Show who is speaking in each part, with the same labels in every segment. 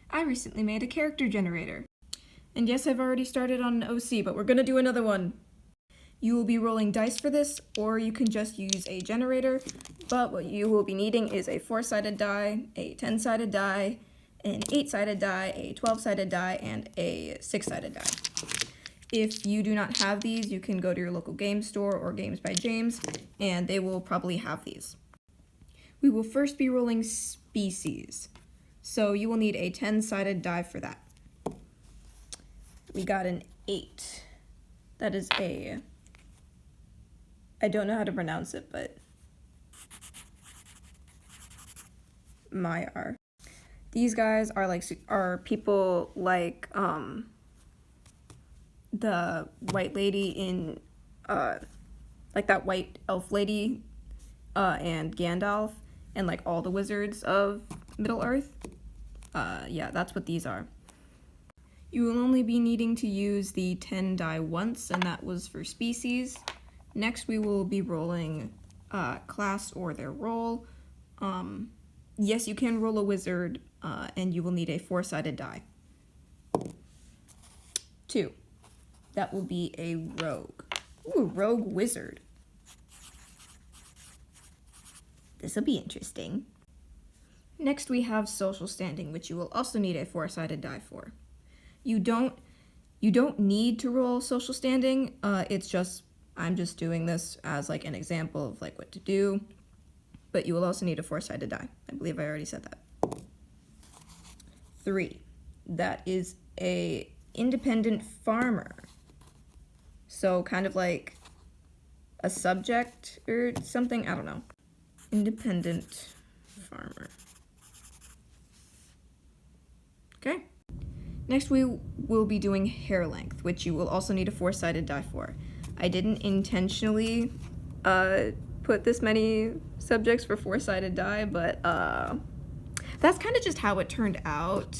Speaker 1: I recently made a character generator. And yes, I've already started on an OC, but we're gonna do another one. You will be rolling dice for this, or you can just use a generator, but what you will be needing is a 4-sided die, a 10-sided die, an 8-sided die, a 12-sided die, and a 6-sided die. If you do not have these, you can go to your local game store or Games by James, and they will probably have these. We will first be rolling species, so you will need a 10-sided die for that. We got an 8. That is a... I don't know how to pronounce it, but... Maiar. These guys are people like the white lady in like that white elf lady and Gandalf and like all the wizards of Middle Earth. Yeah, that's what these are. You will only be needing to use the 10 die once, and that was for species. Next we will be rolling class or their role. Yes, you can roll a wizard, and you will need a 4-sided die. 2. That will be a rogue. Ooh, rogue wizard. This'll be interesting. Next we have social standing, which you will also need a 4-sided die for. You don't need to roll social standing. It's just, I'm just doing this as like an example of like what to do. But you will also need a 4-sided die. I believe I already said that. 3. That is a independent farmer. So kind of like a subject or something, I don't know. Independent farmer. Okay. Next we will be doing hair length, which you will also need a 4-sided die for. I didn't intentionally put this many subjects for 4-sided die, but that's kind of just how it turned out.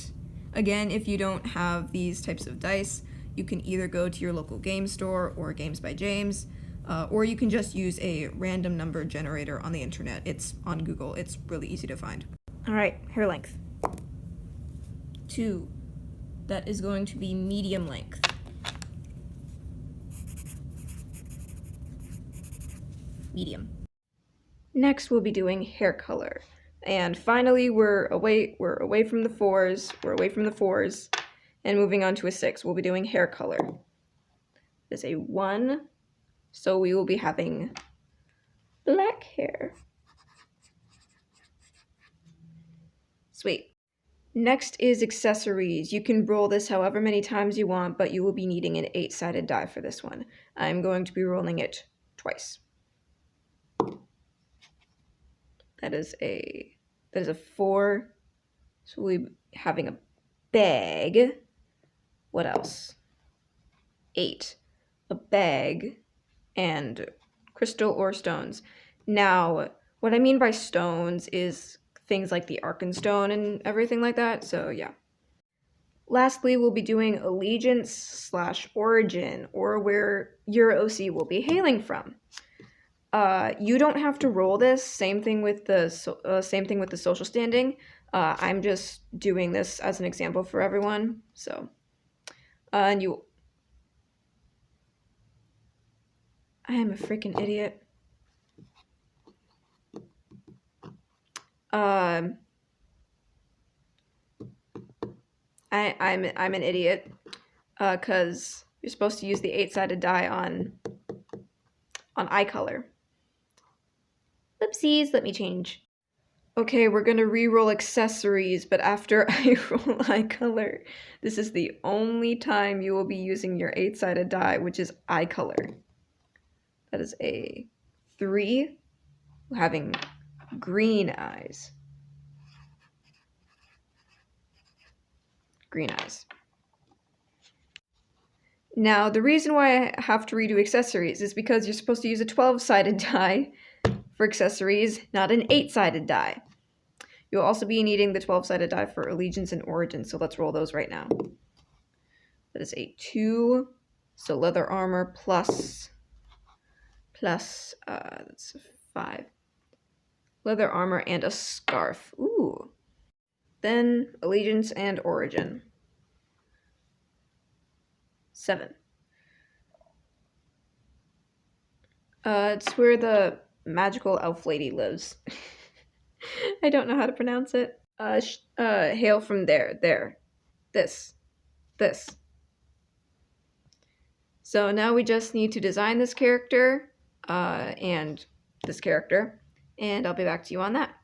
Speaker 1: Again, if you don't have these types of dice, you can either go to your local game store or Games by James, or you can just use a random number generator on the internet. It's on Google. It's really easy to find. All right, hair length. 2. That is going to be medium length. Medium. Next, we'll be doing hair color. And finally, we're away from the 4s, and moving on to a 6. We'll be doing hair color. There's a 1, so we will be having black hair. Sweet. Next is accessories. You can roll this however many times you want, but you will be needing an 8-sided die for this one. I'm going to be rolling it twice. That is a 4. So we'll be having a bag. What else? 8. A bag and crystal or stones. Now, what I mean by stones is things like the Arkenstone and everything like that, so yeah. Lastly, we'll be doing allegiance / origin, or where your OC will be hailing from. You don't have to roll this. Same thing with the social standing. I'm just doing this as an example for everyone. So, and you. I am a freaking idiot. I'm an idiot. Cause you're supposed to use the 8-sided die on eye color. Oopsies, let me change. Okay, we're gonna re-roll accessories, but after I roll eye color. This is the only time you will be using your 8-sided die, which is eye color. That is a 3, having green eyes. Green eyes. Now, the reason why I have to redo accessories is because you're supposed to use a 12-sided die for accessories, not an 8-sided die. You'll also be needing the 12-sided die for allegiance and origin, so let's roll those right now. That is a 2, so leather armor plus that's a 5. Leather armor and a scarf. Ooh. Then allegiance and origin. 7. It's where the magical elf lady lives. I don't know how to pronounce it. Hail from there. There. This. So now we just need to design this character, and this character, and I'll be back to you on that.